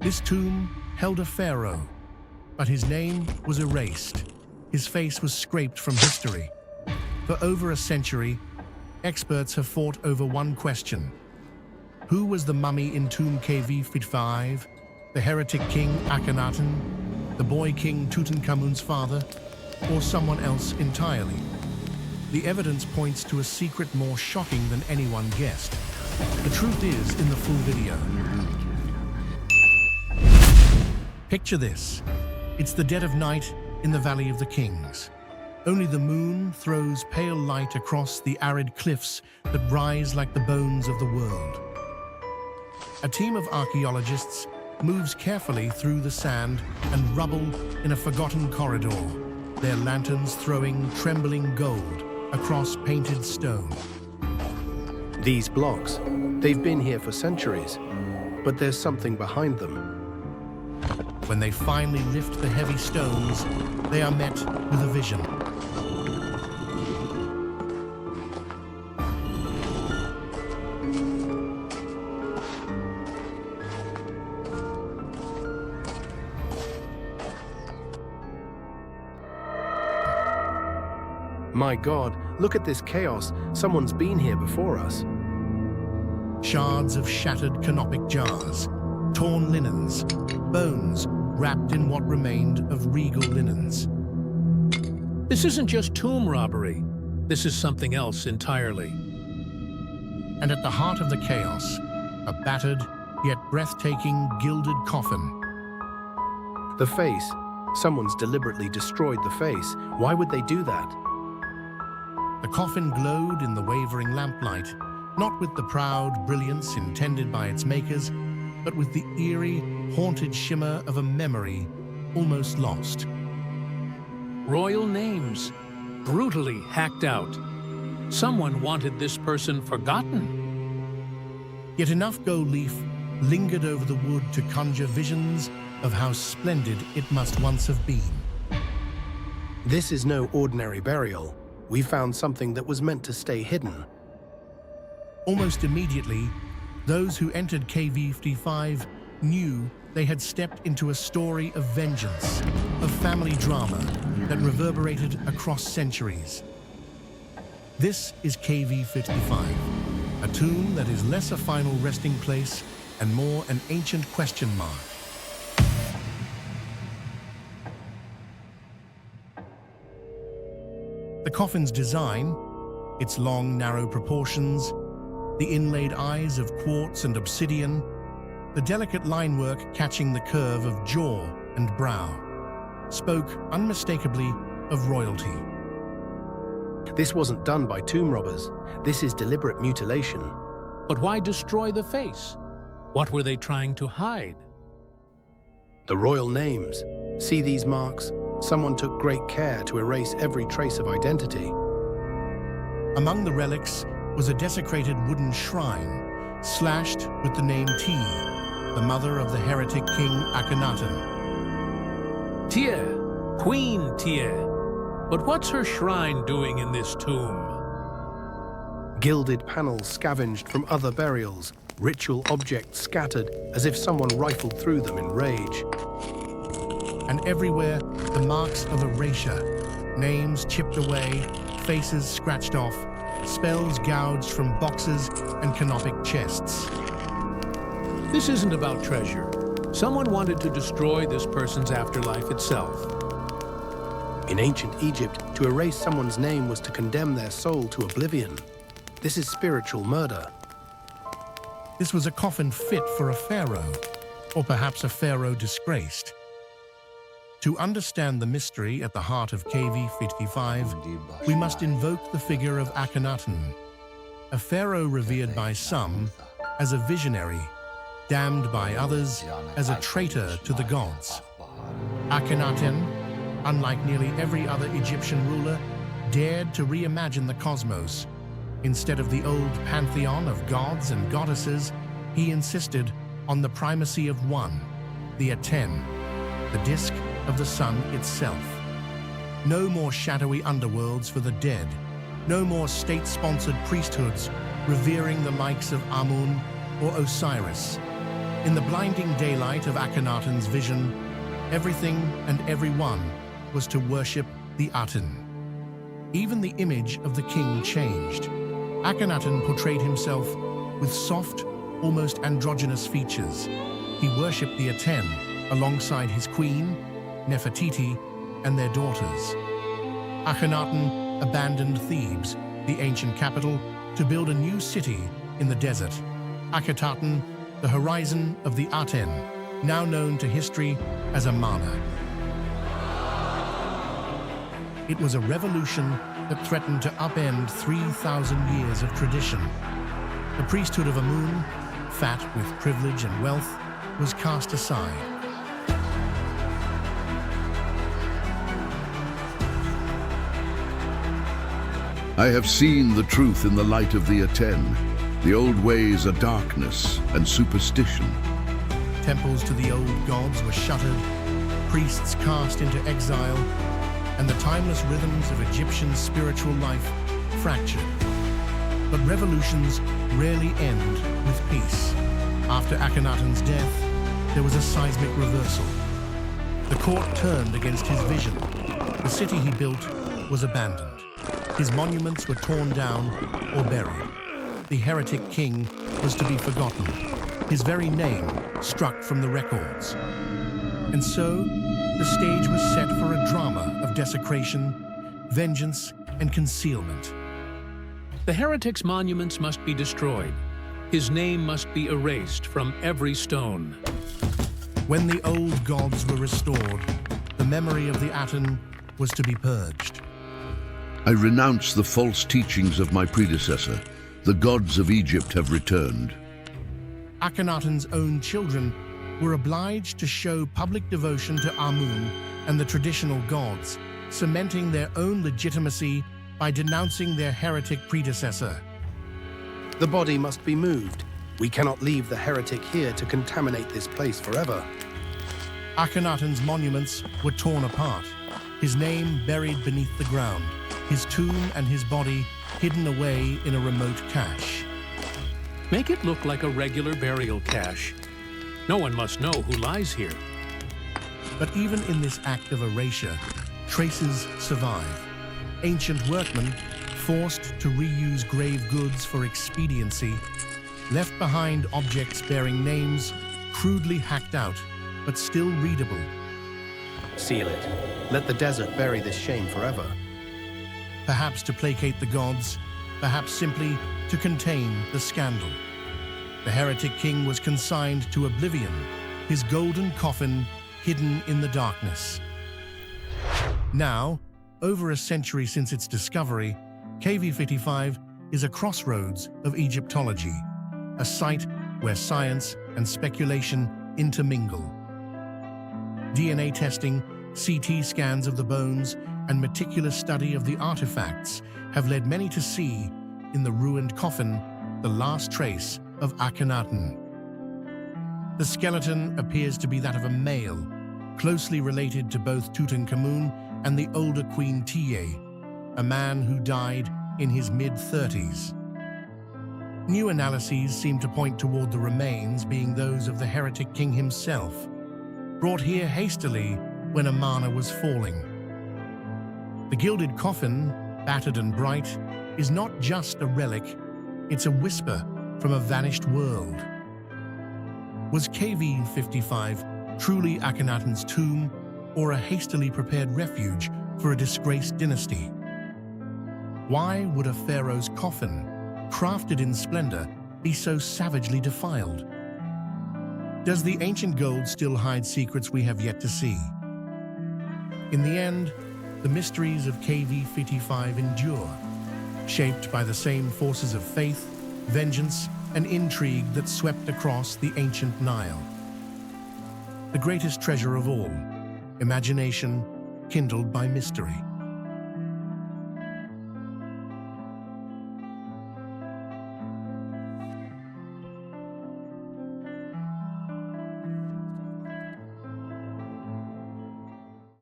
This tomb held a pharaoh, but his name was erased. His face was scraped from history. For over a century, experts have fought over one question. Who was the mummy in Tomb KV55? The heretic king Akhenaten? The boy king Tutankhamun's father? Or someone else entirely? The evidence points to a secret more shocking than anyone guessed. The truth is in the full video. Picture this. It's the dead of night in the Valley of the Kings. Only the moon throws pale light across the arid cliffs that rise like the bones of the world. A team of archaeologists moves carefully through the sand and rubble in a forgotten corridor, their lanterns throwing trembling gold across painted stone. These blocks, they've been here for centuries, but there's something behind them. When they finally lift the heavy stones, they are met with a vision. My God, look at this chaos. Someone's been here before us. Shards of shattered canopic jars, torn linens, bones wrapped in what remained of regal linens. This isn't just tomb robbery. This is something else entirely. And at the heart of the chaos, a battered yet breathtaking gilded coffin. The face. Someone's deliberately destroyed the face. Why would they do that? The coffin glowed in the wavering lamplight, not with the proud brilliance intended by its makers, but with the eerie, haunted shimmer of a memory almost lost. Royal names, brutally hacked out. Someone wanted this person forgotten. Yet enough gold leaf lingered over the wood to conjure visions of how splendid it must once have been. This is no ordinary burial. We found something that was meant to stay hidden. Almost immediately, those who entered KV55 knew they had stepped into a story of vengeance, of family drama that reverberated across centuries. This is KV55, a tomb that is less a final resting place and more an ancient question mark. The coffin's design, its long, narrow proportions, the inlaid eyes of quartz and obsidian, the delicate linework catching the curve of jaw and brow, spoke unmistakably of royalty. This wasn't done by tomb robbers. This is deliberate mutilation. But why destroy the face? What were they trying to hide? The royal names. See these marks? Someone took great care to erase every trace of identity. Among the relics was a desecrated wooden shrine, slashed with the name Ti, the mother of the heretic king Akhenaten. Tyr, Queen Tyr. But what's her shrine doing in this tomb? Gilded panels scavenged from other burials, ritual objects scattered as if someone rifled through them in rage. And everywhere, the marks of erasure, names chipped away, faces scratched off, spells gouged from boxes and canopic chests. This isn't about treasure. Someone wanted to destroy this person's afterlife itself. In ancient Egypt, to erase someone's name was to condemn their soul to oblivion. This is spiritual murder. This was a coffin fit for a pharaoh, or perhaps a pharaoh disgraced. To understand the mystery at the heart of KV55, we must invoke the figure of Akhenaten, a pharaoh revered by some as a visionary, damned by others as a traitor to the gods. Akhenaten, unlike nearly every other Egyptian ruler, dared to reimagine the cosmos. Instead of the old pantheon of gods and goddesses, he insisted on the primacy of one, the Aten, the disk of the sun itself. No more shadowy underworlds for the dead. No more state-sponsored priesthoods revering the likes of Amun or Osiris. In the blinding daylight of Akhenaten's vision, everything and everyone was to worship the Aten. Even the image of the king changed. Akhenaten portrayed himself with soft, almost androgynous features. He worshipped the Aten alongside his queen, Nefertiti, and their daughters. Akhenaten abandoned Thebes, the ancient capital, to build a new city in the desert. Akhenaten, the horizon of the Aten, now known to history as Amarna. It was a revolution that threatened to upend 3,000 years of tradition. The priesthood of Amun, fat with privilege and wealth, was cast aside. I have seen the truth in the light of the Aten. The old ways are darkness and superstition. Temples to the old gods were shuttered, priests cast into exile, and the timeless rhythms of Egyptian spiritual life fractured. But revolutions rarely end with peace. After Akhenaten's death, there was a seismic reversal. The court turned against his vision. The city he built was abandoned. His monuments were torn down or buried. The heretic king was to be forgotten, his very name struck from the records. And so, the stage was set for a drama of desecration, vengeance, and concealment. The heretic's monuments must be destroyed. His name must be erased from every stone. When the old gods were restored, the memory of the Aten was to be purged. I renounce the false teachings of my predecessor. The gods of Egypt have returned. Akhenaten's own children were obliged to show public devotion to Amun and the traditional gods, cementing their own legitimacy by denouncing their heretic predecessor. The body must be moved. We cannot leave the heretic here to contaminate this place forever. Akhenaten's monuments were torn apart, his name buried beneath the ground, his tomb and his body hidden away in a remote cache. Make it look like a regular burial cache. No one must know who lies here. But even in this act of erasure, traces survive. Ancient workmen, forced to reuse grave goods for expediency, left behind objects bearing names crudely hacked out, but still readable. Seal it. Let the desert bury this shame forever. Perhaps to placate the gods, perhaps simply to contain the scandal. The heretic king was consigned to oblivion, his golden coffin hidden in the darkness. Now, over a century since its discovery, KV55 is a crossroads of Egyptology, a site where science and speculation intermingle. DNA testing, CT scans of the bones, and meticulous study of the artifacts have led many to see, in the ruined coffin, the last trace of Akhenaten. The skeleton appears to be that of a male, closely related to both Tutankhamun and the older Queen Tiye, a man who died in his mid-30s. New analyses seem to point toward the remains being those of the heretic king himself, brought here hastily when Amarna was falling. The gilded coffin, battered and bright, is not just a relic, it's a whisper from a vanished world. Was KV55 truly Akhenaten's tomb, or a hastily prepared refuge for a disgraced dynasty? Why would a pharaoh's coffin, crafted in splendor, be so savagely defiled? Does the ancient gold still hide secrets we have yet to see? In the end, the mysteries of KV55 endure, shaped by the same forces of faith, vengeance, and intrigue that swept across the ancient Nile. The greatest treasure of all, imagination kindled by mystery.